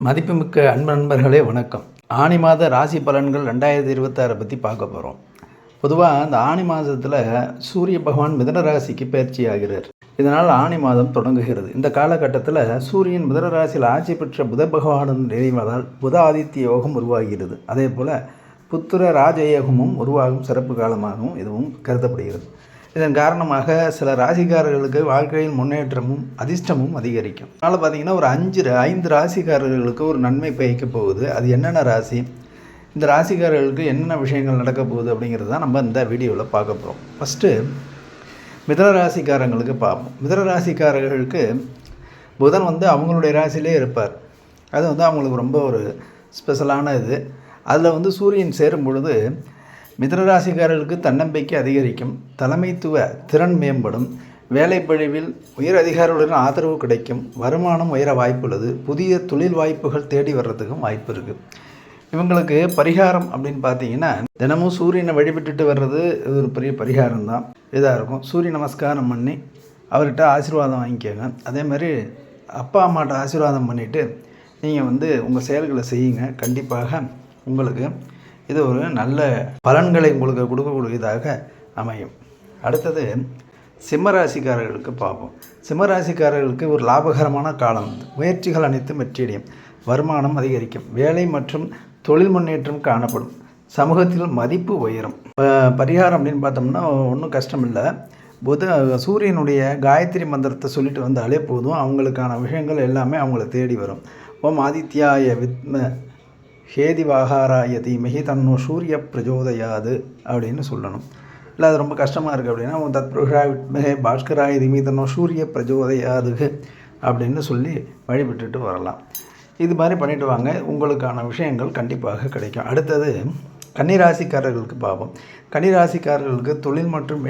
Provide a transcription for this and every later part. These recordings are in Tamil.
மதிப்புமிக்க அன்பு நண்பர்களே வணக்கம். ஆனி மாத ராசி பலன்கள் 2026 பற்றி பார்க்க போகிறோம். பொதுவாக அந்த ஆனி மாதத்தில் சூரிய பகவான் மிதுன ராசிக்கு பயிற்சி ஆகிறார். இதனால் ஆனி மாதம் தொடங்குகிறது. இந்த காலகட்டத்தில் சூரியன் மிதுன ராசியில் ஆட்சி பெற்ற புத பகவானின் நிறைவதால் புத ஆதித்ய யோகம் உருவாகிறது. அதே போல் புத்திர ராஜயோகமும் உருவாகும் சிறப்பு காலமாகவும் இதுவும் கருதப்படுகிறது. இதன் காரணமாக சில ராசிக்காரர்களுக்கு வாழ்க்கையில் முன்னேற்றமும் அதிர்ஷ்டமும் அதிகரிக்கும். அதனால் பார்த்திங்கன்னா ஒரு 5 ராசிக்காரர்களுக்கு ஒரு நன்மை பயக்க போகுது. அது என்னென்ன ராசி, இந்த ராசிக்காரர்களுக்கு என்னென்ன விஷயங்கள் நடக்க போகுது அப்படிங்கிறது தான் நம்ம இந்த வீடியோவில் பார்க்க போகிறோம். ஃபஸ்ட்டு மிதுன ராசிக்காரங்களுக்கு பார்ப்போம். மிதுன ராசிக்காரர்களுக்கு புதன் அவங்களுடைய ராசியிலே இருப்பார். அது அவங்களுக்கு ரொம்ப ஒரு ஸ்பெஷலான இது. அதில் சூரியன் சேரும் பொழுது மிதுன ராசிக்காரர்களுக்கு தன்னம்பிக்கை அதிகரிக்கும், தலைமைத்துவ திறன் மேம்படும், வேலைப்பழிவில் உயர் அதிகாரிகளுடன் ஆதரவு கிடைக்கும், வருமானம் உயர வாய்ப்புள்ளது, புதிய தொழில் வாய்ப்புகள் தேடி வர்றதுக்கும் வாய்ப்பு இருக்குது. இவங்களுக்கு பரிகாரம் அப்படின்னு பார்த்தீங்கன்னா தினமும் சூரியனை வழிபட்டுட்டு வர்றது இது ஒரு பெரிய பரிகாரம் தான். இதாக இருக்கும். சூரிய நமஸ்காரம் பண்ணி அவர்கிட்ட ஆசீர்வாதம் வாங்கிக்கோங்க. அதே மாதிரி அப்பா அம்மாட்ட ஆசீர்வாதம் பண்ணிவிட்டு நீங்கள் உங்கள் செயல்களை செய்யுங்க. கண்டிப்பாக உங்களுக்கு இது ஒரு நல்ல பலன்களை உங்களுக்கு கொடுக்கக்கூடியதாக அமையும். அடுத்தது சிம்மராசிக்காரர்களுக்கு பார்ப்போம். சிம்மராசிக்காரர்களுக்கு ஒரு லாபகரமான காலம். முயற்சிகள் அனைத்தும் வெற்றியடையும், வருமானம் அதிகரிக்கும், வேலை மற்றும் தொழில் முன்னேற்றம் காணப்படும், சமூகத்தில் மதிப்பு உயரும். பரிகாரம் அப்படின்னு பார்த்தோம்னா ஒன்றும் கஷ்டம் இல்லை. சூரியனுடைய காயத்ரி மந்திரத்தை சொல்லிட்டு வந்தாலே போதும். அவங்களுக்கான விஷயங்கள் எல்லாமே அவங்கள தேடி வரும். ஓம் ஆதித்யாய வித்ம ஹேதிவாகாராய தீமகி தன்னோ சூரிய பிரஜோதயாது அப்படின்னு சொல்லணும். இல்லை அது ரொம்ப கஷ்டமாக இருக்குது அப்படின்னா தத்புருஷா வித்மகே பாஸ்கராய தீமகி தன்னோ சூரிய பிரஜோதயாது அப்படின்னு சொல்லி வழிபட்டுட்டு வரலாம். இது மாதிரி பண்ணிட்டு வாங்க, உங்களுக்கான விஷயங்கள் கண்டிப்பாக கிடைக்கும். அடுத்தது கன்னிராசிக்காரர்களுக்கு பார்ப்போம். கன்னிராசிக்காரர்களுக்கு தொழில் மற்றும்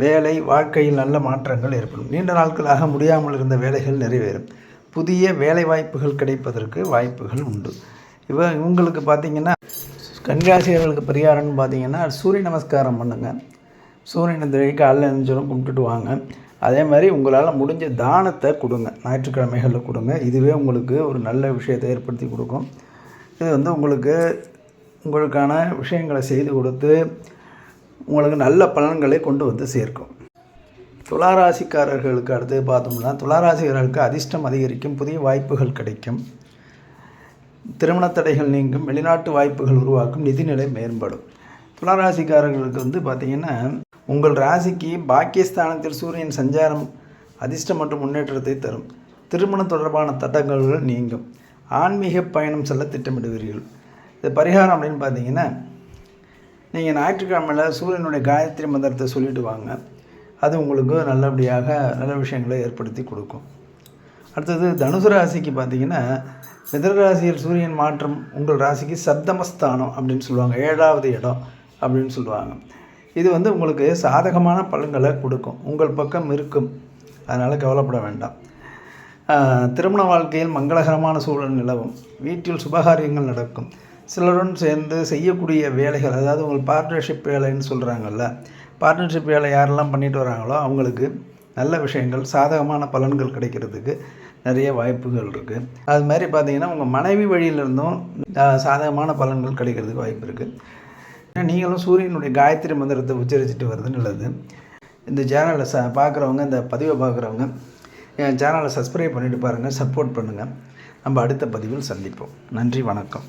வேலை வாழ்க்கையில் நல்ல மாற்றங்கள் ஏற்படும். நீண்ட நாட்களாக முடியாமல் இருந்த வேலைகள் நிறைவேறும், புதிய வேலை வாய்ப்புகள் கிடைப்பதற்கு வாய்ப்புகள் உண்டு. இவங்களுக்கு பார்த்திங்கன்னா கன்னிராசிகளுக்கு பரிகாரம்னு பார்த்திங்கன்னா சூரிய நமஸ்காரம் பண்ணுங்கள். சூரியனை திரை காலைல எழுந்திரும் கும்பிட்டுட்டு வாங்க. அதே மாதிரி உங்களால் முடிஞ்ச தானத்தை கொடுங்க, ஞாயிற்றுக்கிழமைகளில் கொடுங்க. இதுவே உங்களுக்கு ஒரு நல்ல விஷயத்தை ஏற்படுத்தி கொடுக்கும். இது உங்களுக்கான விஷயங்களை செய்து கொடுத்து உங்களுக்கு நல்ல பலன்களை கொண்டு சேர்க்கும். துளாராசிக்காரர்களுக்கு அடுத்து பார்த்தோம்னா துளாராசிக்காரர்களுக்கு அதிர்ஷ்டம் அதிகரிக்கும், புதிய வாய்ப்புகள் கிடைக்கும், திருமண தடைகள் நீங்கும், வெளிநாட்டு வாய்ப்புகள் உருவாக்கும், நிதிநிலை மேம்படும். துளாராசிக்காரர்களுக்கு பார்த்திங்கன்னா உங்கள் ராசிக்கு பாக்கியஸ்தானத்தில் சூரியன் சஞ்சாரம் அதிர்ஷ்டம் மற்றும் முன்னேற்றத்தை தரும், திருமணம் தொடர்பான தடங்கள் நீங்கும், ஆன்மீக பயணம் செல்ல திட்டமிடுவீர்கள். இது பரிகாரம் அப்படின்னு பார்த்தீங்கன்னா நீங்கள் ஞாயிற்றுக்கிழமையில் சூரியனுடைய காயத்ரி மந்திரத்தை சொல்லிட்டு வாங்க. அது உங்களுக்கு நல்லபடியாக நல்ல விஷயங்களை ஏற்படுத்தி கொடுக்கும். அடுத்தது தனுசு ராசிக்கு பார்த்திங்கன்னா மிதுன ராசியில் சூரியன் மாற்றம் உங்கள் ராசிக்கு சப்தமஸ்தானம் அப்படின்னு சொல்லுவாங்க, 7வது இடம் அப்படின்னு சொல்லுவாங்க. இது உங்களுக்கு சாதகமான பலன்களை கொடுக்கும், உங்கள் பக்கம் இருக்கும். அதனால் கவலைப்பட வேண்டாம். திருமண வாழ்க்கையில் மங்களகரமான சூழல் நிலவும், வீட்டில் சுபகாரியங்கள் நடக்கும், சிலருடன் சேர்ந்து செய்யக்கூடிய வேலைகள், அதாவது உங்கள் பார்ட்னர்ஷிப் வேலைன்னு சொல்கிறாங்கல்ல, பார்ட்னர்ஷிப் வேலை யாரெல்லாம் பண்ணிட்டு வராங்களோ அவங்களுக்கு நல்ல விஷயங்கள் சாதகமான பலன்கள் கிடைக்கிறதுக்கு நிறைய வாய்ப்புகள் இருக்குது. அது மாதிரி பார்த்திங்கன்னா உங்கள் மனைவி வழியிலிருந்தும் சாதகமான பலன்கள் கிடைக்கிறதுக்கு வாய்ப்பு இருக்குது. நீங்களும் சூரியனுடைய காயத்ரி மந்திரத்தை உச்சரிச்சுட்டு வர்றது நல்லது. இந்த சேனலை பார்க்குறவங்க, இந்த பதிவை பார்க்குறவங்க என் சேனலை சப்ஸ்கிரைப் பண்ணிவிட்டு பாருங்கள், சப்போர்ட் பண்ணுங்கள். நம்ம அடுத்த பதிவில் சந்திப்போம். நன்றி, வணக்கம்.